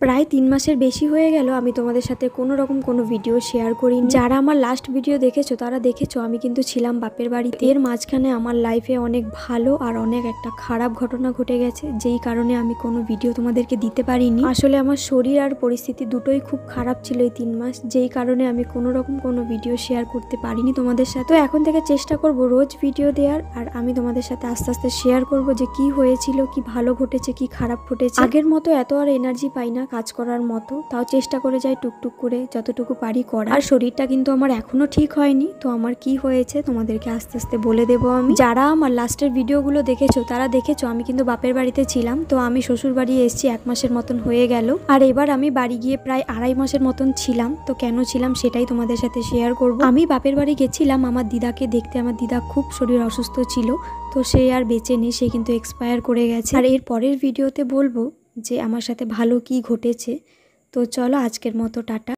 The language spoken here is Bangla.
প্রায় 3 মাসের বেশি হয়ে গেল আমি তোমাদের সাথে কোনো রকম কোনো ভিডিও শেয়ার করিনি। যারা আমার লাস্ট ভিডিও দেখেছো তারা দেখেছো আমি কিন্তু ছিলাম বাপের বাড়িতে। এর মাঝখানে আমার লাইফে অনেক ভালো আর অনেক একটা খারাপ ঘটনা ঘটে গেছে, যেই কারণে আমি কোনো ভিডিও তোমাদেরকে দিতে পারিনি। আসলে আমার শরীর আর পরিস্থিতি দুটোই খুব খারাপ ছিল এই 3 মাস, যেই কারণে আমি কোনো রকম কোনো ভিডিও শেয়ার করতে পারিনি তোমাদের সাথে। তো এখন থেকে চেষ্টা করব রোজ ভিডিও দেওয়ার, আর আমি তোমাদের সাথে আস্তে আস্তে শেয়ার করব যে কি হয়েছিল, কি ভালো ঘটেছে, কি খারাপ ঘটেছে। আগের মতো এত আর এনার্জি পাই না কাজ করার মতো, তাও চেষ্টা করে যাই টুকটুক করে যতটুকু পারি করার। আর শরীরটা কিন্তু আমার এখনো ঠিক হয়নি, তো আমার কি হয়েছে তোমাদেরকে আস্তে আস্তে বলে দেবো আমি। যারা আমার লাস্টের ভিডিওগুলো দেখেছো তারা দেখেছো আমি কিন্তু বাপের বাড়িতে ছিলাম। তো আমি শ্বশুর বাড়ি এসেছি 1 মাসের মতন হয়ে গেল, আর এবার আমি বাড়ি গিয়ে প্রায় 2.5 মাসের মতন ছিলাম। তো কেন ছিলাম সেটাই তোমাদের সাথে শেয়ার করব। আমি বাপের বাড়ি গেছিলাম আমার দিদাকে দেখতে। আমার দিদা খুব শরীর অসুস্থ ছিল, তো সে আর বেঁচে নেই, সে কিন্তু এক্সপায়ার করে গেছে। আর এর পরের ভিডিওতে বলবো যে আমার সাথে ভালো কি ঘটেছে। তো চলো আজকের মতো টাটা।